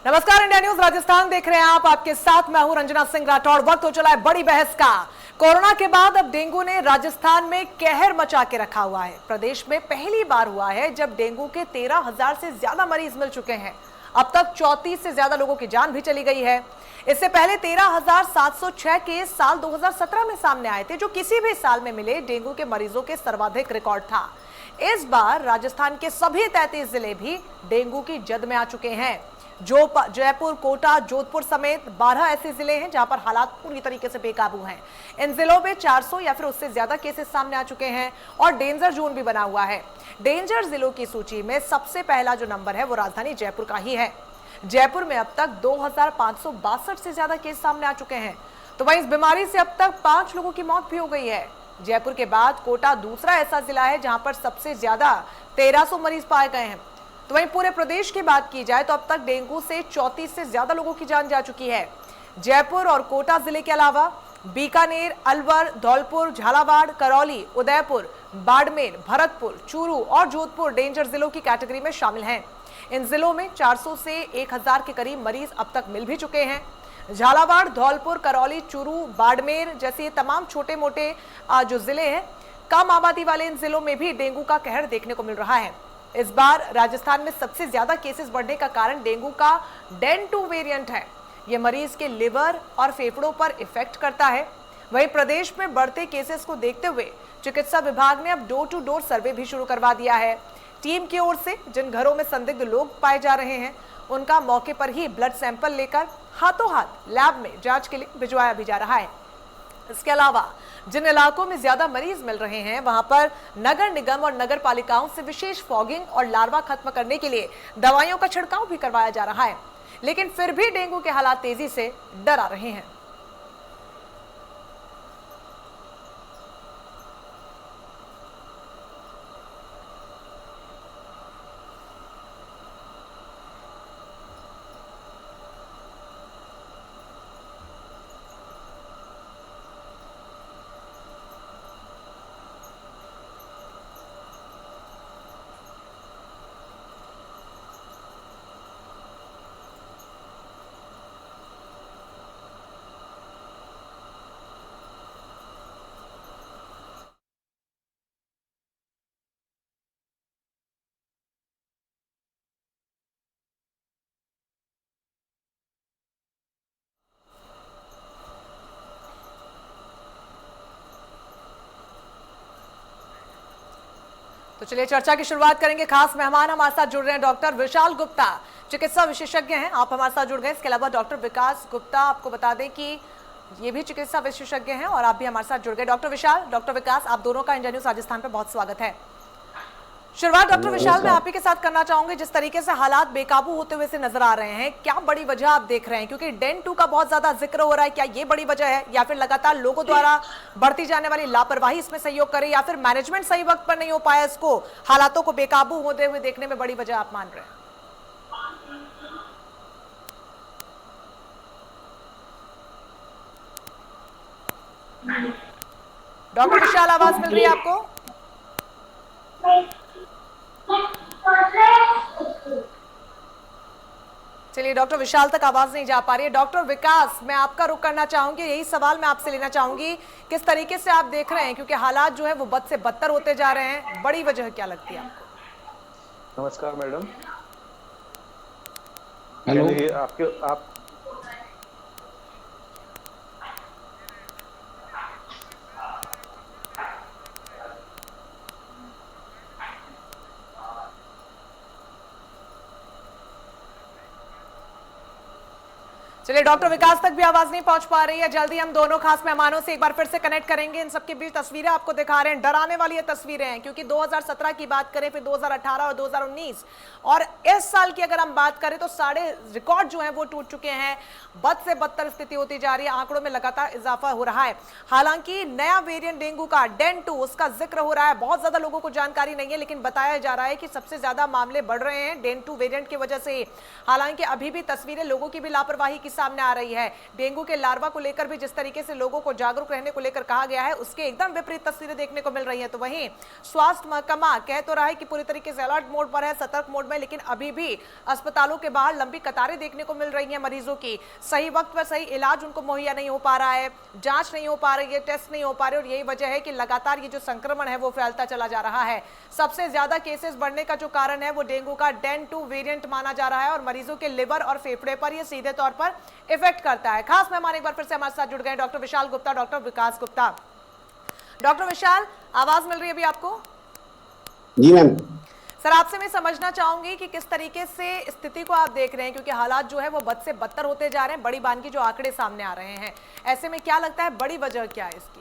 नमस्कार, India news Rajasthan देख रहे हैं आप। आपके साथ मैं हूं रंजना सिंह राठौड़। वक्त हो चला है बड़ी बहस का। कोरोना के बाद अब डेंगू ने राजस्थान में कहर मचा के रखा हुआ है। प्रदेश में पहली बार हुआ है जब डेंगू के 13,000 से ज्यादा मरीज मिल चुके हैं। अब तक 34 से ज्यादा लोगों की जान भी चली गई है। इससे पहले 13,706 केस साल 2017 में सामने आए थे, जो किसी भी साल में मिले डेंगू के मरीजों के सर्वाधिक रिकॉर्ड था। इस बार राजस्थान के सभी 33 जिले भी डेंगू की जद में आ चुके हैं। जयपुर, कोटा, जोधपुर समेत 12 ऐसे जिले हैं जहां पर हालात पूरी तरीके से बेकाबू हैं। इन जिलों में 400 या फिर उससे ज्यादा केसेस सामने आ चुके हैं और डेंजर जोन भी बना हुआ है। डेंजर जिलों की सूची में सबसे पहला जो नंबर है वो राजधानी जयपुर का ही है। जयपुर में अब तक 2,562 से ज्यादा केस सामने आ चुके हैं। तो वहीं इस बीमारी से अब तक 5 लोगों की मौत भी हो गई है। जयपुर के बाद कोटा दूसरा ऐसा जिला है जहां पर सबसे ज्यादा 1300 मरीज पाए गए हैं। तो वहीं पूरे प्रदेश की बात की जाए तो अब तक डेंगू से 34 से ज्यादा लोगों की जान जा चुकी है। जयपुर और कोटा जिले के अलावा बीकानेर, अलवर, धौलपुर, झालावाड़, करौली, उदयपुर, बाड़मेर, भरतपुर, चूरू और जोधपुर डेंजर जिलों की कैटेगरी में शामिल हैं। इन जिलों में 400 से 1000 के करीब मरीज अब तक मिल भी चुके हैं। झालावाड़, धौलपुर, करौली, चूरू, बाड़मेर जैसे तमाम छोटे मोटे जो जिले हैं, कम आबादी वाले इन जिलों में भी डेंगू का कहर देखने को मिल रहा है। इस बार राजस्थान में सबसे ज्यादा केसेस बढ़ने का कारण डेंगू का डेन 2 वेरिएंट है। यह मरीज के लिवर और फेफड़ों पर इफेक्ट करता है। वहीं प्रदेश में बढ़ते केसेस को देखते हुए चिकित्सा विभाग ने अब डोर टू डोर सर्वे भी शुरू करवा दिया है। टीम की ओर से जिन घरों में संदिग्ध लोग पाए जा रहे हैं उनका मौके पर ही ब्लड सैंपल लेकर हाथों हाथ लैब में जांच के लिए भिजवाया भी जा रहा है। इसके अलावा जिन इलाकों में ज्यादा मरीज मिल रहे हैं वहां पर नगर निगम और नगर पालिकाओं से विशेष फॉगिंग और लार्वा खत्म करने के लिए दवाइयों का छिड़काव भी करवाया जा रहा है। लेकिन फिर भी डेंगू के हालात तेजी से डरा रहे हैं। तो चलिए चर्चा की शुरुआत करेंगे। खास मेहमान हमारे साथ जुड़ रहे हैं डॉक्टर विशाल गुप्ता, चिकित्सा विशेषज्ञ हैं। आप हमारे साथ जुड़ गए। इसके अलावा डॉक्टर विकास गुप्ता, आपको बता दें कि ये भी चिकित्सा विशेषज्ञ हैं और आप भी हमारे साथ जुड़ गए। डॉक्टर विशाल, डॉक्टर विकास, आप दोनों का इंडिया न्यूज राजस्थान पे बहुत स्वागत है। शुरुआत डॉक्टर विशाल मैं आप ही के साथ करना चाहूंगी। जिस तरीके से हालात बेकाबू होते हुए से नजर आ रहे हैं, क्या बड़ी वजह आप देख रहे हैं? क्योंकि डेन 2 का बहुत ज्यादा जिक्र हो रहा है, क्या ये बड़ी वजह है या फिर लगातार लोगों द्वारा बढ़ती जाने वाली लापरवाही इसमें सहयोग करे या फिर मैनेजमेंट सही वक्त पर नहीं हो पाया, इसको हालातों को बेकाबू होते हुए देखने में बड़ी वजह आप मान रहे हैं? डॉक्टर विशाल, आवाज मिल रही है आपको? चलिए, डॉक्टर विशाल तक आवाज नहीं जा पा रही है। डॉक्टर विकास, मैं आपका रुख करना चाहूंगी। यही सवाल मैं आपसे लेना चाहूंगी, किस तरीके से आप देख रहे हैं? क्योंकि हालात जो है वो बद से बदतर होते जा रहे हैं। बड़ी वजह क्या लगती है आपको? नमस्कार मैडम। हेलो, आप चलिए, डॉक्टर विकास तक भी आवाज नहीं पहुंच पा रही है। जल्दी हम दोनों खास मेहमानों से एक बार फिर से कनेक्ट करेंगे। इन सबके बीच तस्वीरें आपको दिखा रहे हैं, डराने वाली ये तस्वीरें हैं। क्योंकि 2017 की बात करें, फिर 2018 और 2019 और इस साल की अगर हम बात करें तो सारे रिकॉर्ड जो हैं वो टूट चुके हैं। बद से बदतर स्थिति होती जा रही है। आंकड़ों में लगातार इजाफा हो रहा है। हालांकि नया वेरिएंट डेंगू का डेन 2, उसका जिक्र हो रहा है। बहुत ज्यादा लोगों को जानकारी नहीं है, लेकिन बताया जा रहा है कि सबसे ज्यादा मामले बढ़ रहे हैं डेन 2 वेरिएंट की वजह से। हालांकि अभी भी तस्वीरें लोगों की भी लापरवाही की सामने आ रही है। डेंगू के लार्वा को लेकर भी जिस तरीके से लोगों को जागरूक रहने को लेकर कहा गया है, उसके एकदम विपरीत तस्वीरें देखने को मिल रही है। तो वहीं स्वास्थ्य महकमा कह तो रहा है कि पूरी तरीके से अलर्ट मोड पर है, सतर्क मोड में, लेकिन अभी भी अस्पतालों के बाहर लंबी कतारें देखने को मिल रही है मरीजों की। सही वक्त पर सही इलाज उनको मुहैया नहीं हो पा रहा है, जांच नहीं हो पा रही है, टेस्ट नहीं हो पा रहे, और यही वजह है कि लगातार ये जो संक्रमण है वो फैलता चला जा रहा है। सबसे ज्यादा केसेस बढ़ने का जो कारण है वो डेंगू का डेन 2 वेरिएंट माना जा रहा है, और मरीजों के लिवर और फेफड़े पर ये सीधे तौर पर इफेक्ट करता है। खास मेहमान एक बार फिर से हमारे साथ जुड़ गए डॉक्टर विशाल गुप्ता, डॉक्टर विकास गुप्ता। डॉक्टर विशाल, आवाज मिल रही है अभी आपको? जी मैम। सर, आपसे मैं समझना चाहूंगी कि किस तरीके से स्थिति को आप देख रहे हैं, क्योंकि हालात जो है वो बद से बदतर होते जा रहे हैं, बड़ी बान की जो आंकड़े सामने आ रहे हैं। ऐसे में क्या लगता है बड़ी वजह क्या है इसकी?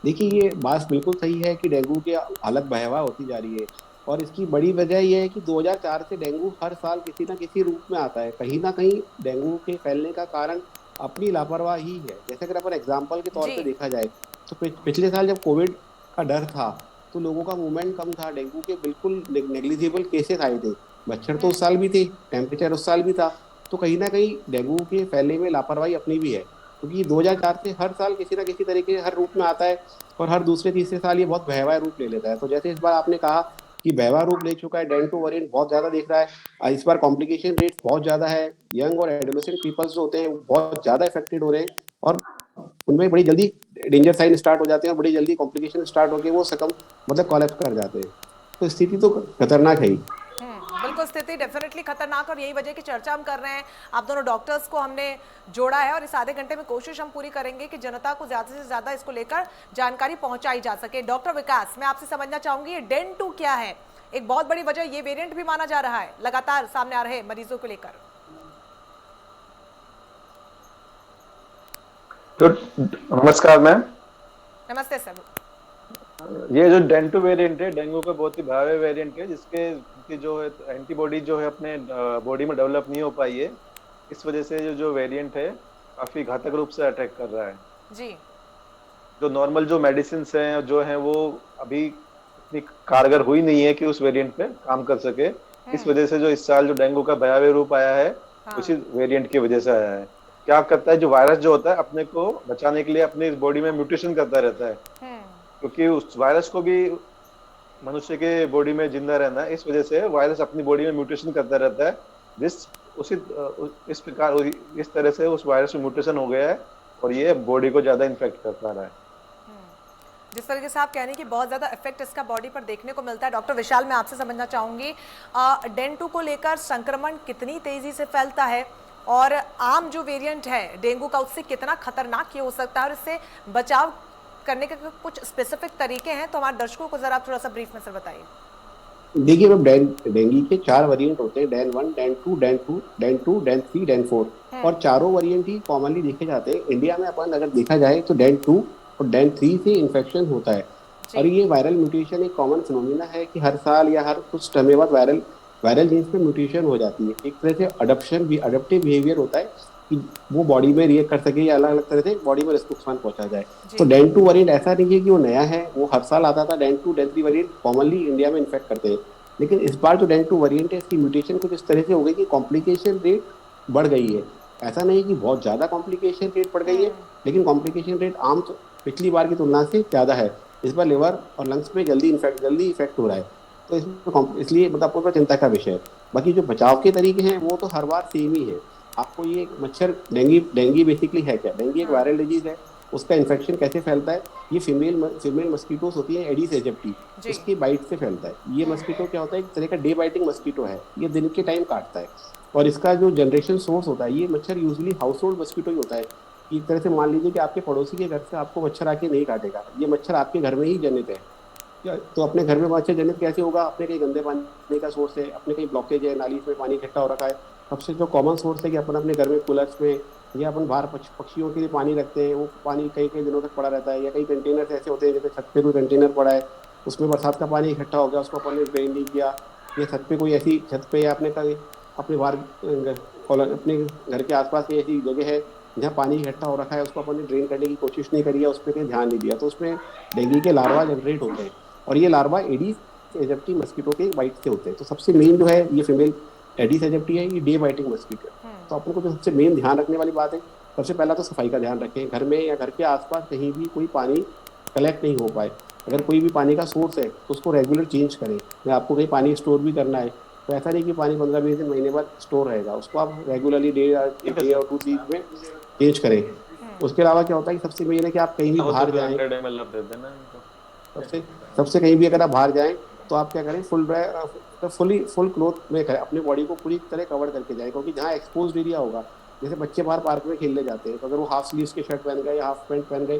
देखिए, ये बात बिल्कुल सही है कि डेंगू की हालत भयावह होती जा रही है, और इसकी बड़ी वजह ये है कि 2004 से डेंगू हर साल किसी ना किसी रूप में आता है। कहीं ना कहीं डेंगू के फैलने का कारण अपनी लापरवाही है। जैसे अगर अपन एग्जाम्पल के तौर पे देखा जाए तो पिछले साल जब कोविड का डर था तो लोगों का मूवमेंट कम था, डेंगू के बिल्कुल नेग्लिजिबल केसेस आए थे। मच्छर तो उस साल भी थे, टेम्परेचर उस साल भी था। तो कहीं ना कहीं डेंगू के फैलने में लापरवाही अपनी भी है, क्योंकि 2004 से हर साल किसी ना किसी तरीके हर रूप में आता है, और हर दूसरे तीसरे साल ये बहुत भयावह रूप ले लेता है। तो जैसे इस बार आपने कहा कि भयावह रूप ले चुका है, डेंगू वेरिएंट बहुत ज्यादा दिख रहा है। इस बार कॉम्प्लिकेशन रेट बहुत ज्यादा है। यंग और एडोलेसेंट पीपल्स जो होते हैं बहुत ज्यादा इफेक्टेड हो रहे हैं, और उनमें बड़ी जल्दी डेंजर साइन स्टार्ट हो जाते हैं, और बड़ी जल्दी कॉम्प्लिकेशन स्टार्ट होकर वो सकम मतलब कोलैप्स कर जाते हैं। तो स्थिति तो खतरनाक है ही। बिल्कुल, स्थिति डेफिनेटली खतरनाक, और यही वजह की चर्चा हम कर रहे हैं। आप दोनों डॉक्टर्स को हमने जोड़ा है, और इस आधे घंटे में कोशिश हम पूरी करेंगे कि जनता को ज्यादा से ज्यादा इसको लेकर जानकारी पहुंचाई जा सके। डॉक्टर विकास, मैं आपसे समझना चाहूंगी ये डेन 2 क्या है? एक बहुत बड़ी वजह ये वेरिएंट भी माना जा रहा है लगातार सामने आ रहे मरीजों को लेकर। तो नमस्कार मैम। नमस्ते सर। ये जो डेन 2 वेरिएंट है, डेंगू का बहुत ही भयावह वेरिएंट है, जिसके की जो है एंटीबॉडी जो है अपने बॉडी में डेवलप नहीं हो पाई है। इस वजह से जो वेरिएंट है काफी घातक रूप से अटैक कर रहा है जी। जो नॉर्मल जो मेडिसिन हैं जो हैं वो अभी इतनी कारगर हुई नहीं है कि उस वेरिएंट पे काम कर सके। इस वजह से जो इस साल जो डेंगू का भयावह रूप आया है, उसी वेरिएंट की वजह से आया है। क्या करता है, जो वायरस जो होता है अपने को बचाने के लिए अपनी बॉडी में म्यूटेशन करता रहता है, क्योंकि उस वायरस को भी मनुष्य के बॉडी में जिंदा रहना है। इस वजह से वायरस अपनी बॉडी में म्यूटेशन करता रहता है, इस प्रकार इस तरह से उस वायरस में म्यूटेशन हो गया है, और ये बॉडी को ज्यादा इन्फेक्ट कर पा रहा है। जिस तरीके से आप कह रहे हैं कि बहुत ज्यादा इफेक्ट इसका बॉडी पर देखने को मिलता है। डॉक्टर विशाल, मैं आपसे समझना चाहूंगी डेन 2 को लेकर संक्रमण कितनी तेजी से फैलता है, और आम जो वेरिएंट है डेंगू का उससे कितना खतरनाक ये हो सकता है, और इससे बचाव करने के कुछ स्पेसिफिक तरीके हैं, तो हमारे दर्शकों को जरा आप थोड़ा सा ब्रीफ में सर बताइए। देखिए मैम, डेंगू के 4 वेरिएंट होते हैं, डेन 1, डेन 2, डेन 3, डेन 4, और चारों वेरिएंट ही कॉमनली देखे जाते हैं। इंडिया में अपन अगर देखा जाए तो डेन 2 और डेन 3 से इन्फेक्शन होता है, और ये वायरल म्यूटेशन एक कॉमन फिनोमिना है कि हर साल या हर कुछ समय बाद वायरल जीन्स में म्यूटेशन हो जाती है। एक तरह से अडप्टिव बिहेवियर होता है कि वो बॉडी में रिएक्ट कर सके या अलग अलग तरह से बॉडी में नुकसान पहुंचा जाए। तो डेन 2 वेरिएंट ऐसा नहीं है कि वो नया है, वो हर साल आता था। DEN 2, DEN 3 variant commonly India में इन्फेक्ट करते हैं, लेकिन इस बार जो डेन 2 वेरिएंट है इसकी म्यूटेशन कुछ इस तरह से हो गई कि कॉम्प्लिकेशन रेट बढ़ गई है। ऐसा नहीं कि बहुत ज्यादा कॉम्प्लिकेशन रेट बढ़ गई है, लेकिन कॉम्प्लिकेशन रेट पिछली बार की तुलना से ज्यादा है। इस बार लिवर और लंग्स में जल्दी इफेक्ट हो रहा है, तो इसलिए मतलब आपको चिंता का विषय है। बाकी जो बचाव के तरीके हैं वो तो हर बार सेम ही है। आपको ये मच्छर डेंगी बेसिकली है क्या? डेंगी एक वायरल डिजीज है, उसका इन्फेक्शन कैसे फैलता है? ये फीमेल मस्कीटोस होती है, एडिस एजिप्टी, उसकी बाइट से फैलता है। ये मस्कीटो क्या होता है, एक तरह का डे बाइटिंग मस्कीटो है, ये दिन के टाइम काटता है, और इसका जो जनरेशन सोर्स होता है, ये मच्छर यूजुअली हाउस होल्ड मस्कीटो ही होता है। एक तरह से मान लीजिए कि आपके पड़ोसी के घर से आपको मच्छर आके नहीं काटेगा, ये मच्छर आपके घर में ही जनित है। तो अपने घर में मच्छर जनित कैसे होगा? अपने कहीं गंदे पानी का सोर्स है, अपने कहीं ब्लॉकेज है, नाली में पानी इकट्ठा हो रखा है। सबसे जो कॉमन सोर्स है कि अपन अपने घर में कूलर्स में या अपन बाहर पक्षियों के लिए पानी रखते हैं, वो पानी कई कई दिनों तक पड़ा रहता है, या कई कंटेनर्स ऐसे होते हैं जैसे छत पे कोई कंटेनर पड़ा है, उसमें बरसात का पानी इकट्ठा हो गया, उसको अपन ने ड्रेन नहीं किया, या छत पे कोई ऐसी छत पे या अपने बाहर अपने घर के आसपास कोई ऐसी जगह है जहाँ पानी इकट्ठा हो रखा है, उसको अपन ने ड्रेन करने की कोशिश नहीं करी है, उस पर कहीं ध्यान नहीं दिया, तो उसमें डेंगू के लार्वा जनरेट होते हैं, और ये लार्वा एडीज एजिप्टी मस्कीटो के बाइट से होते हैं। तो सबसे मेन जो है ये फीमेल एडिस एजिप्टी है, ये डे बाइटिंग मस्कीटो है। तो अपन को जो सबसे मेन ध्यान रखने वाली बात है, सबसे पहला तो सफाई का ध्यान रखें, घर में या घर के आसपास कहीं भी कोई पानी कलेक्ट नहीं हो पाए। अगर कोई भी पानी का सोर्स है तो उसको रेगुलर चेंज करें। या आपको कहीं पानी स्टोर भी करना है तो ऐसा नहीं कि पानी 15-20 दिन, महीने बाद स्टोर रहेगा, उसको आप रेगुलरली ठीक है डे सर। और 2 3 में चेंज करें। उसके अलावा क्या होता है कि सबसे मेन है कि आप कहीं भी हो बाहर सके जाएं, 100 ml आप दे देना इनको। सबसे सबसे कहीं भी अगर आप बाहर जाएं तो आप क्या करें, फुल क्लोथ में करें, अपनी बॉडी को पूरी तरह कवर करके जाएं, क्योंकि जहाँ एक्सपोज एरिया होगा, जैसे बच्चे बाहर पार्क में खेलने जाते हैं, तो अगर वो हाफ स्लीव्स के शर्ट पहन गए या हाफ पैंट पहन गए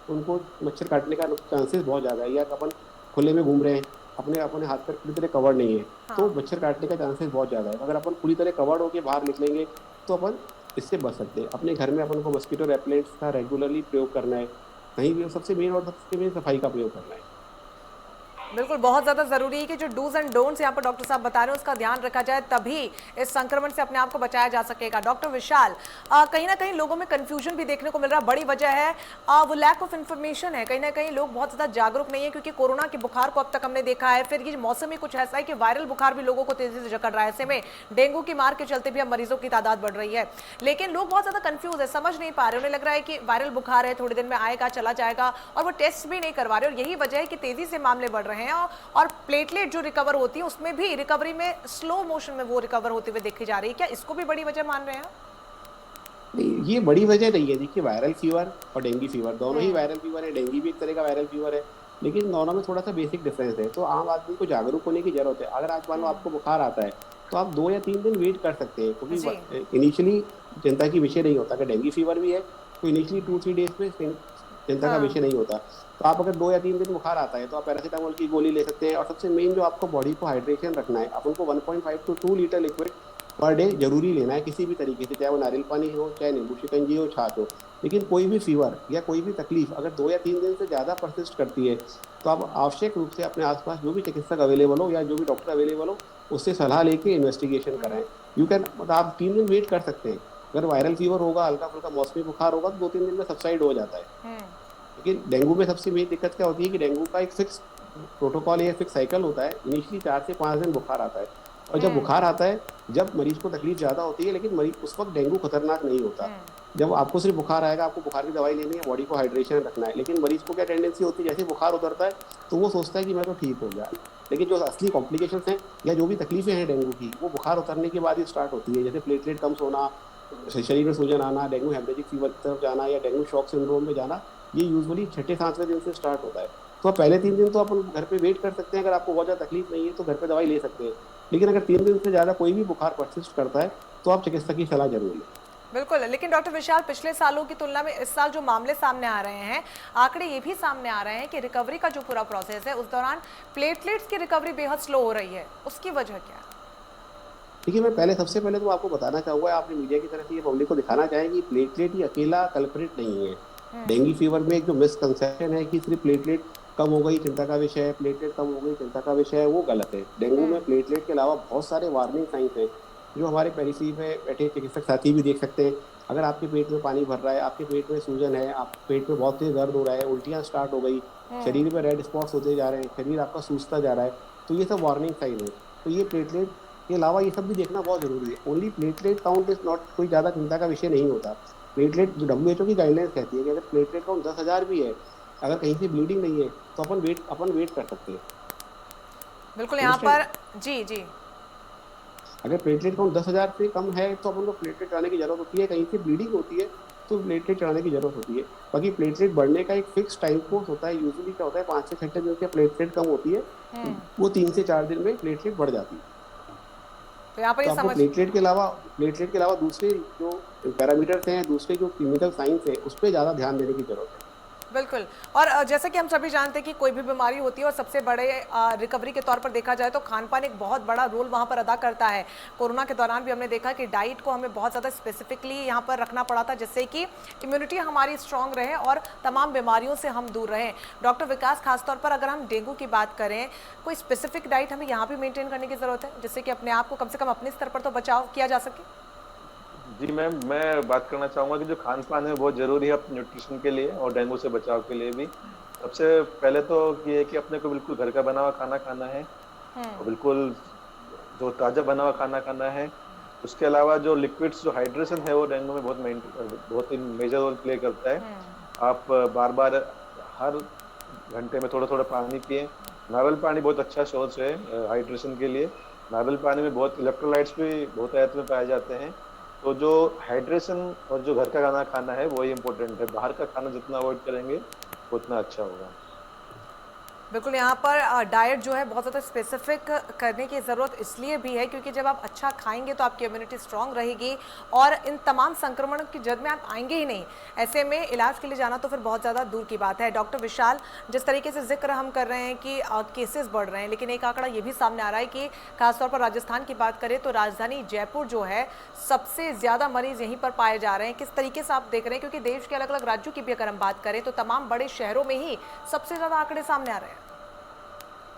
तो उनको मच्छर काटने का चांसेस बहुत ज़्यादा है। या अपन खुले में घूम रहे हैं, अपने अपने हाथ पैर पूरी तरह कवर नहीं है, तो हाँ। मच्छर काटने का चांसेस बहुत ज़्यादा है। अगर अपन पूरी तरह कवर्ड होकर बाहर निकलेंगे तो अपन इससे बच सकते हैं। अपने घर में अपन को मस्कीटो रेपलेंट्स का रेगुलरली प्रयोग करना है, कहीं भी सबसे मेन, और सबसे मेन सफाई का प्रयोग करना है। बिल्कुल, बहुत ज़्यादा ज़रूरी है कि जो डूज एंड डोंट्स यहाँ पर डॉक्टर साहब बता रहे हैं उसका ध्यान रखा जाए, तभी इस संक्रमण से अपने आप को बचाया जा सकेगा। डॉक्टर विशाल, कहीं ना कहीं लोगों में कंफ्यूजन भी देखने को मिल रहा है, बड़ी वजह है वो लैक ऑफ इन्फॉर्मेशन है। कहीं ना कहीं लोग बहुत ज़्यादा जागरूक नहीं है, क्योंकि कोरोना के बुखार को अब तक हमने देखा है, फिर ये मौसम ही कुछ ऐसा है कि वायरल बुखार भी लोगों को तेजी से जकड़ रहा है। ऐसे में डेंगू की मार के चलते भी अब मरीजों की तादाद बढ़ रही है, लेकिन लोग बहुत ज़्यादा कंफ्यूज है, समझ नहीं पा रहे। उन्हें लग रहा है कि वायरल बुखार है, थोड़ी देर में आएगा चला जाएगा, और वो टेस्ट भी नहीं करवा रहे। और यही वजह है कि तेजी से मामले बढ़ रहे हैं, और प्लेटलेट जो रिकवर होती है उसमें भी रिकवरी में स्लो मोशन में वो रिकवर होते हुए देखी जा रही है। क्या इसको भी बड़ी वजह मान रहे हैं? नहीं, ये बड़ी वजह नहीं है। देखिए, वायरल फीवर और डेंगू फीवर दोनों ही वायरल फीवर है, डेंगू भी एक तरह का वायरल फीवर है, लेकिन दोनों में थोड़ा सा बेसिक डिफरेंस है। तो आम आदमी को जागरूक होने की जरूरत है। अगर आज मान लो आपको बुखार आता है तो आप 2 या 3 दिन वेट कर सकते हैं, जी। क्योंकि इनिशियली चिंता की विषय नहीं होता। अगर डेंगू फीवर भी है तो इनिशियली 2 3 डेज में चिंता का हाँ। विषय नहीं होता। तो आप अगर 2 या 3 दिन बुखार आता है तो आप पैरासीटामोल की गोली ले सकते हैं। और सबसे मेन जो आपको बॉडी को हाइड्रेशन रखना है, अपन को 1.5 to 2 litre liquid per day जरूरी लेना है, किसी भी तरीके से, चाहे वो नारियल पानी हो, चाहे नींबू शिकंजी हो, छाछ हो। लेकिन कोई भी फीवर या कोई भी तकलीफ अगर 2 या 3 दिन से ज़्यादा परसिस्ट करती है तो आप आवश्यक रूप से अपने आसपास जो भी चिकित्सक अवेलेबल हो या जो भी डॉक्टर अवेलेबल हो उससे सलाह लेके इन्वेस्टिगेशन कराएं। यू कैन, मतलब आप 3 दिन वेट कर सकते हैं। अगर वायरल फीवर होगा, हल्का फुल्का मौसमी बुखार होगा तो 2 3 दिन में सबसाइड हो जाता है। लेकिन डेंगू में सबसे मेन दिक्कत क्या होती है कि डेंगू का एक फिक्स प्रोटोकॉल या फिक्स साइकिल होता है। इनिशियली 4 से 5 दिन बुखार आता है, और जब बुखार आता है, जब मरीज को तकलीफ ज़्यादा होती है, लेकिन मरीज उस वक्त डेंगू खतरनाक नहीं होता। जब आपको सिर्फ बुखार आएगा, आपको बुखार की दवाई लेनी है, बॉडी को हाइड्रेशन रखना है, लेकिन मरीज को क्या टेंडेंसी होती है, जैसे बुखार उतरता है तो वो सोचता है कि मैं तो ठीक हो गया। लेकिन जो असली कॉम्प्लिकेशंस हैं या जो भी तकलीफें हैं डेंगू की, वो बुखार उतरने के बाद ही स्टार्ट होती है। जैसे प्लेटलेट कम होना, शरीर में सूजन आना, डेंगू हेमरेजिक फीवर की तरफ जाना या डेंगू शॉक सिंड्रोम में जाना, ये यूजुअली 6 7वें दिन से स्टार्ट होता है। तो आप पहले 3 दिन तो अपन घर पे वेट कर सकते हैं। अगर आपको बहुत ज़्यादा तकलीफ नहीं है तो घर पे दवाई ले सकते हैं। लेकिन अगर 3 दिन से ज़्यादा कोई भी बुखार परसिस्ट करता है तो आप चिकित्सक की सलाह जरूर लें। बिल्कुल, लेकिन डॉक्टर विशाल, पिछले सालों की तुलना में इस साल जो मामले सामने आ रहे हैं, आंकड़े ये भी सामने आ रहे हैं कि रिकवरी का जो पूरा प्रोसेस है उस दौरान प्लेटलेट्स की रिकवरी बेहद स्लो हो रही है। उसकी वजह क्या है? देखिए, मैं सबसे पहले तो आपको बताना चाहूँगा, आपने मीडिया की तरफ से ये पब्लिक को दिखाना चाहें कि प्लेटलेट ही अकेला कल्प्रिट नहीं है। डेंगू फीवर में एक जो मिसकंसेप्शन है कि सिर्फ प्लेटलेट कम हो गई चिंता का विषय है, प्लेटलेट कम हो गई चिंता का विषय है, वो गलत है। डेंगू में प्लेटलेट के अलावा बहुत सारे वार्निंग साइंस हैं जो हमारे पेरिफेरी में बैठे चिकित्सक साथी भी देख सकते हैं। अगर आपके पेट में पानी भर रहा है, आपके पेट में सूजन है, आप पेट में बहुत तेज दर्द हो रहा है, उल्टियाँ स्टार्ट हो गई, शरीर में रेड स्पॉट्स होते जा रहे हैं, शरीर आपका सूजता जा रहा है, तो ये सब वार्निंग साइन है। तो ये प्लेटलेट के अलावा ये सब भी देखना बहुत जरूरी है। Only platelet count is not कोई ज़्यादा चिंता का विषय नहीं होता। प्लेटलेट जो WHO की गाइडलाइंस कहती है कि अगर प्लेटलेट काउंट 10,000 भी है, अगर कहीं से ब्लीडिंग नहीं है तो अपन वेट कर सकते हैं। बिल्कुल, यहाँ पर जी जी। अगर प्लेटलेट काउंट 10,000 से कम है तो अपन को प्लेटलेट चढ़ाने की जरूरत होती है। कहीं से ब्लीडिंग होती है तो प्लेटलेट चढ़ाने की जरूरत होती है। बाकी प्लेटलेट बढ़ने का एक फिक्स टाइम कोर्स होता है। यूजुअली क्या होता है, 5 से 6 दिन से प्लेटलेट कम होती है, वो 3 से 4 दिन में प्लेटलेट बढ़ जाती है। तो यहाँ पर तो ये आपको समझ प्लेटलेट के अलावा दूसरे जो पैरामीटर्स हैं, दूसरे जो क्लिनिकल साइंस है, उस पर ज़्यादा ध्यान देने की जरूरत है। बिल्कुल। और जैसे कि हम सभी जानते हैं कि कोई भी बीमारी होती है और सबसे बड़े रिकवरी के तौर पर देखा जाए तो खान पान एक बहुत बड़ा रोल वहाँ पर अदा करता है। कोरोना के दौरान भी हमने देखा कि डाइट को हमें बहुत ज़्यादा स्पेसिफिकली यहाँ पर रखना पड़ा था, जिससे कि इम्यूनिटी हमारी स्ट्रांग रहे और तमाम बीमारियों से हम दूर रहें। डॉक्टर विकास, खासतौर पर अगर हम डेंगू की बात करें, कोई स्पेसिफिक डाइट हमें यहाँ भी मेंटेन करने की ज़रूरत है, जिससे कि अपने आप को कम से कम अपने स्तर पर तो बचाव किया जा सके? जी मैम, मैं बात करना चाहूँगा कि जो खान पान है बहुत ज़रूरी है अपने न्यूट्रिशन के लिए और डेंगू से बचाव के लिए भी। सबसे पहले तो ये है कि अपने को बिल्कुल घर का बना हुआ खाना खाना है, और बिल्कुल जो ताज़ा बना हुआ खाना खाना है। उसके अलावा जो लिक्विड्स, जो हाइड्रेशन है वो डेंगू में बहुत ही मेजर रोल प्ले करता है। आप बार बार हर घंटे में थोड़ा थोड़ा पानी पिए। नारियल पानी बहुत अच्छा सोर्स है हाइड्रेशन के लिए। नारियल पानी में बहुत इलेक्ट्रोलाइट्स भी बहुत मात्रा में पाए जाते हैं। तो जो हाइड्रेशन और जो घर का खाना खाना है वही इंपॉर्टेंट है। बाहर का खाना जितना अवॉइड करेंगे उतना अच्छा होगा। बिल्कुल, यहाँ पर डाइट जो है बहुत ज़्यादा स्पेसिफिक करने की ज़रूरत इसलिए भी है क्योंकि जब आप अच्छा खाएंगे तो आपकी इम्यूनिटी स्ट्रांग रहेगी और इन तमाम संक्रमण की जद में आप आएंगे ही नहीं। ऐसे में इलाज के लिए जाना तो फिर बहुत ज़्यादा दूर की बात है। डॉक्टर विशाल, जिस तरीके से जिक्र हम कर रहे हैं कि केसेस बढ़ रहे हैं, लेकिन एक आंकड़ा ये भी सामने आ रहा है कि खासतौर पर राजस्थान की बात करें तो राजधानी जयपुर जो है सबसे ज़्यादा मरीज यहीं पर पाए जा रहे हैं। किस तरीके से आप देख रहे हैं, क्योंकि देश के अलग अलग राज्यों की भी अगर हम बात करें तो तमाम बड़े शहरों में ही सबसे ज़्यादा आंकड़े सामने आ रहे हैं।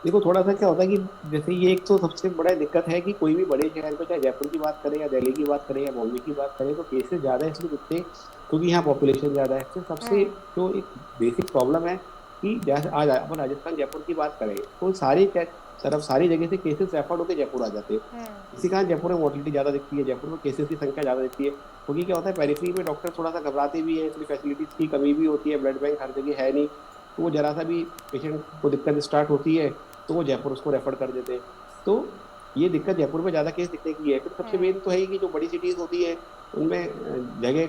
देखो थोड़ा सा क्या होता है कि जैसे ये एक तो सबसे बड़ा दिक्कत है कि कोई भी बड़े शहर को, चाहे जयपुर की बात करें या दिल्ली की बात करें या बॉम्बे की बात करें, तो केसेस ज़्यादा इसलिए दिखते हैं क्योंकि यहाँ पॉपुलेशन ज़्यादा है। तो सबसे जो एक बेसिक प्रॉब्लम है कि जैसे आज अपन राजस्थान जयपुर की बात करें तो सारी जगह से केसेस रेफर होकर जयपुर आ जाते हैं। इसी कारण जयपुर में मोर्टिलिटी ज़्यादा दिखती है, जयपुर में केसेस की संख्या ज़्यादा दिखती है। क्योंकि क्या होता है, पेरिफेरी में डॉक्टर थोड़ा सा घबराते भी है, इसलिए फैसिलिटीज़ की कमी भी होती है, ब्लड बैंक हर जगह है नहीं। तो वो जरा सा भी पेशेंट को दिक्कत स्टार्ट होती है तो वो जयपुर उसको रेफर कर देते हैं। तो ये दिक्कत जयपुर में ज़्यादा केस दिखने की है। फिर सबसे मेन तो है कि जो बड़ी सिटीज़ होती है उनमें जगह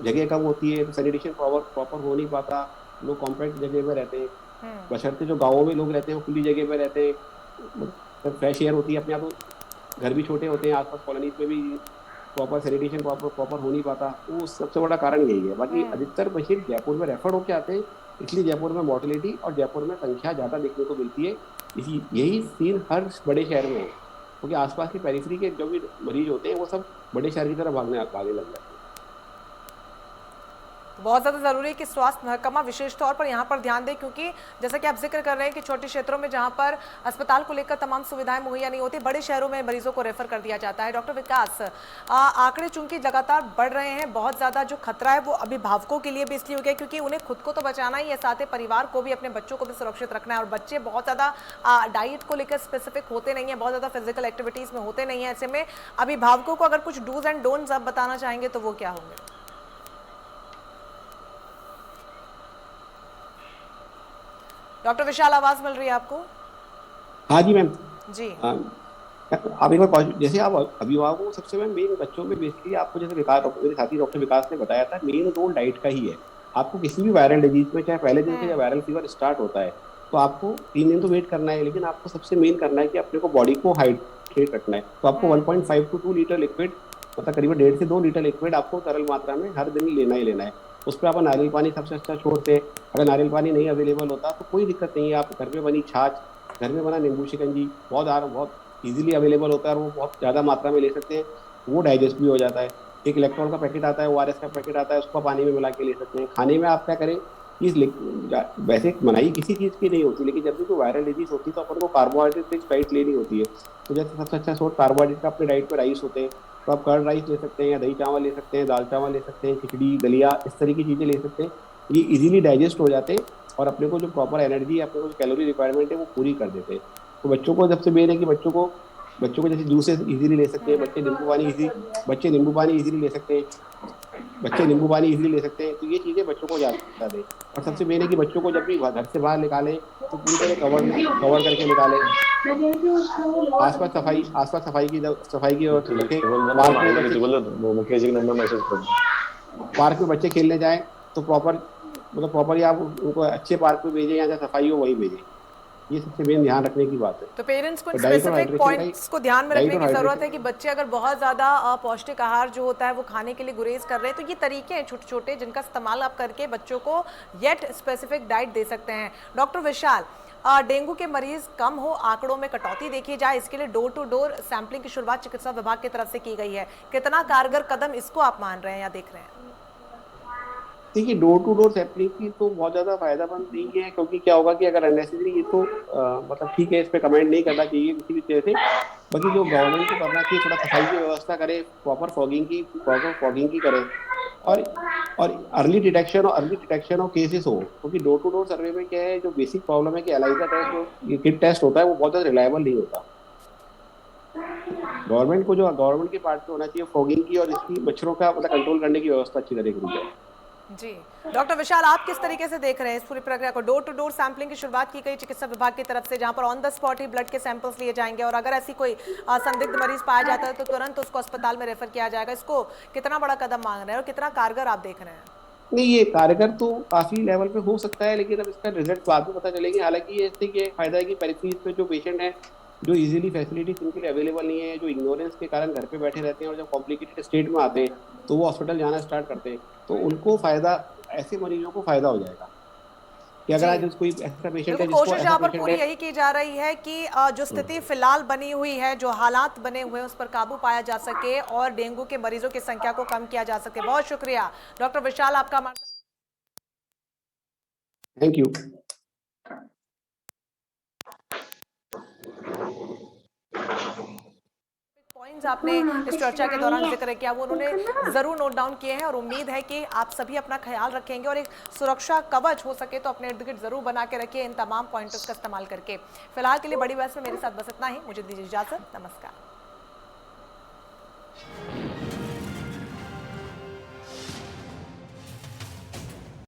जगह कम होती है, तो सैनिटेशन प्रॉपर हो नहीं पाता, लोग कॉम्पैक्ट जगह में रहते हैं। बशर्ते जो गाँवों में लोग रहते हैं वो खुली जगह में रहते हैं, मतलब फ्रेश एयर होती है अपने आप। तो घर भी छोटे होते हैं, आसपास कॉलोनीज में भी प्रॉपर सैनिटेशन प्रॉपर हो नहीं पाता। वो सबसे बड़ा कारण यही है। बाकी अधिकतर पेशेंट जयपुर में रेफर होकर आते हैं, इसलिए जयपुर में मोर्टिलिटी और जयपुर में संख्या ज़्यादा देखने को मिलती है। इसी यही सीन हर बड़े शहर में है, क्योंकि आसपास की पेरिफेरी के जो भी मरीज होते हैं वो सब बड़े शहर की तरफ भागने लग जाते हैं। बहुत ज़्यादा ज़रूरी है कि स्वास्थ्य महकमा विशेष तौर पर यहाँ पर ध्यान दें, क्योंकि जैसा कि आप जिक्र कर रहे हैं कि छोटे क्षेत्रों में जहाँ पर अस्पताल को लेकर तमाम सुविधाएं मुहैया नहीं होती, बड़े शहरों में मरीजों को रेफर कर दिया जाता है। डॉक्टर विकास, आंकड़े चूंकि लगातार बढ़ रहे हैं, बहुत ज़्यादा जो खतरा है वो अभिभावकों के लिए भी इसलिए हो गया क्योंकि उन्हें खुद को तो बचाना ही है, साथ ही परिवार को भी, अपने बच्चों को भी सुरक्षित रखना है। और बच्चे बहुत ज़्यादा डाइट को लेकर स्पेसिफिक होते नहीं है, बहुत ज़्यादा फिजिकल एक्टिविटीज़ में होते नहीं है। ऐसे में अभिभावकों को अगर कुछ डूज एंड डोंट्स आप बताना चाहेंगे तो वो क्या होंगे? डॉक्टर विशाल, आवाज मिल रही है आपको? हाँ जी मैम जी। आप एक बार जैसे आप अभिभावकों को सबसे मेन बच्चों में बेसिकली आपको जैसे मेरे साथी डॉक्टर विकास ने बताया था, मेन रोल डाइट का ही है। आपको किसी भी वायरल डिजीज में, चाहे पहले दिन से जब वायरल फीवर स्टार्ट होता है तो आपको 3 दिन तो वेट करना है, लेकिन आपको सबसे मेन करना है कि अपने को बॉडी को हाइड्रेट रखना है। तो आपको 1.5 to 2 लीटर लिक्विड, मतलब करीबन 1.5 से 2 लीटर लिक्विड आपको तरल मात्रा में हर दिन लेना ही लेना है। उस पर आप नारियल पानी सबसे अच्छा छोड़ते हैं। अगर नारियल पानी नहीं अवेलेबल होता तो कोई दिक्कत नहीं है, आप घर में बनी छाछ, घर में बना नींबू शिकंजी बहुत इजीली अवेलेबल होता है और वो बहुत ज़्यादा मात्रा में ले सकते हैं, वो डाइजेस्ट भी हो जाता है। एक इलेक्ट्रॉल का पैकेट आता है, ORS का पैकेट आता है, उसको पानी में मिला के ले सकते हैं। खाने में आप क्या करें, वैसे मनाही किसी चीज़ की नहीं होती, लेकिन जब भी कोई वायरल डिजीज होती है तो अपन को कार्बोहाइड्रेट रिच डाइट लेनी होती है। तो जैसे सबसे अच्छा सोर्स कार्बोहाइड्रेट का अपने डाइट में राइस होते हैं, तो आप कर्ड राइस ले सकते हैं या दही चावल ले सकते हैं, दाल चावल ले सकते हैं, खिचड़ी दलिया, इस तरह की चीज़ें ले सकते हैं। ये इजीली डाइजेस्ट हो जाते हैं और अपने को जो प्रॉपर एनर्जी, अपने को जो कैलोरी रिक्वायरमेंट है वो पूरी कर देते हैं। तो बच्चों को सबसे मेन है कि बच्चों को जैसे जूसेस इजीली ले सकते हैं, बच्चे नींबू पानी इजीली ले सकते हैं, तो ये चीज़ें बच्चों को ज़्यादा दें। और सबसे मेन है कि बच्चों को जब भी घर से बाहर निकालें तो पूरी तरह कवर करके निकालें। आसपास सफाई की रखें। पार्क में बच्चे खेलने जाएं तो प्रॉपर आप उनको अच्छे पार्क में भेजें या जहाँ सफाई हो वही भेजें। ये सबसे मेन ध्यान रखने की बात है। तो पेरेंट्स को स्पेसिफिक पॉइंट्स को ध्यान में रखने की जरूरत है कि बच्चे अगर बहुत ज़्यादा पौष्टिक आहार जो होता है वो खाने के लिए गुरेज कर रहे हैं, तो ये तरीके हैं छोटे छोटे जिनका इस्तेमाल आप करके बच्चों को येट स्पेसिफिक डाइट दे सकते हैं। डॉक्टर विशाल, डेंगू के मरीज कम हो, आंकड़ों में कटौती देखी जाए, इसके लिए डोर टू डोर सैंपलिंग की शुरुआत चिकित्सा विभाग की तरफ से की गई है। कितना कारगर कदम इसको आप मान रहे हैं या देख रहे हैं? देखिए, डोर टू डोर सैंपलिंग की तो बहुत ज़्यादा फायदेमंद नहीं है, क्योंकि क्या होगा कि अगर अननेसेसरी ये तो मतलब ठीक है, इस पर कमेंट नहीं करना चाहिए किसी भी तरह से। बाकी जो गवर्नमेंट को करना चाहिए, थोड़ा सफाई की व्यवस्था करे, प्रॉपर फॉगिंग की करे और अर्ली डिटेक्शन ऑफ केसेस हो। क्योंकि डोर टू डोर सर्वे में क्या है, जो बेसिक प्रॉब्लम है कि एलाइजा टेस्ट, जो किट टेस्ट होता है वो बहुत ज़्यादा रिलायबल नहीं होता। गवर्नमेंट को, जो गवर्नमेंट के पार्ट में होना चाहिए, फॉगिंग की और इसकी मच्छरों का मतलब कंट्रोल करने की व्यवस्था अच्छी तरीके से की जाए। जी, डॉक्टर विशाल, आप किस तरीके से देख रहे हैं इस पूरी प्रक्रिया को? डोर टू डोर सैंपलिंग की शुरुआत की गई चिकित्सा विभाग की तरफ से, जहां पर on the spot he blood के सैंपल्स लिए जाएंगे और अगर ऐसी कोई संदिग्ध मरीज पाया जाता है तो तुरंत उसको अस्पताल में रेफर किया जाएगा। इसको कितना बड़ा कदम मांग रहे हैं और कितना कारगर आप देख रहे हैं? नहीं, ये कारगर तो काफी लेवल पे हो सकता है, लेकिन अब इसका रिजल्ट बाद में पता चलेगी। हालांकि ये इससे ये फायदा है कि पेरिफेरीज पे जो पेशेंट हैं, जो इजीली फैसिलिटीज इनके लिए अवेलेबल नहीं है, जो इग्नोरेंस के कारण घर पे बैठे रहते हैं और जब कॉम्प्लिकेटेड स्टेट में आते हैं तो वो हॉस्पिटल जाना स्टार्ट करते हैं, तो उनको फायदा, ऐसे मरीजों को फायदा हो जाएगा कि अगर जी, आज कोई ऐसा पेशेंट देखो है जिसको कोशिश ऐसा यहाँ पर पेशेंट पूरी है। यही की जा रही है कि जो स्थिति फिलहाल बनी हुई है, जो हालात बने हुए हैं, उस पर काबू पाया जा सके और डेंगू के मरीजों की संख्या को कम किया जा सके। बहुत शुक्रिया डॉक्टर विशाल, आपका थैंक यू। पॉइंट्स आपने इस चर्चा के दौरान जिक्र किया वो उन्होंने जरूर नोट डाउन किए हैं और उम्मीद है कि आप सभी अपना ख्याल रखेंगे और एक सुरक्षा कवच हो सके तो अपने इर्द गिर्द जरूर बना के रखिए इन तमाम पॉइंटर्स का इस्तेमाल करके। फिलहाल के लिए बड़ी बहस में मेरे साथ बस इतना ही, मुझे दीजिए इजाजत, नमस्कार।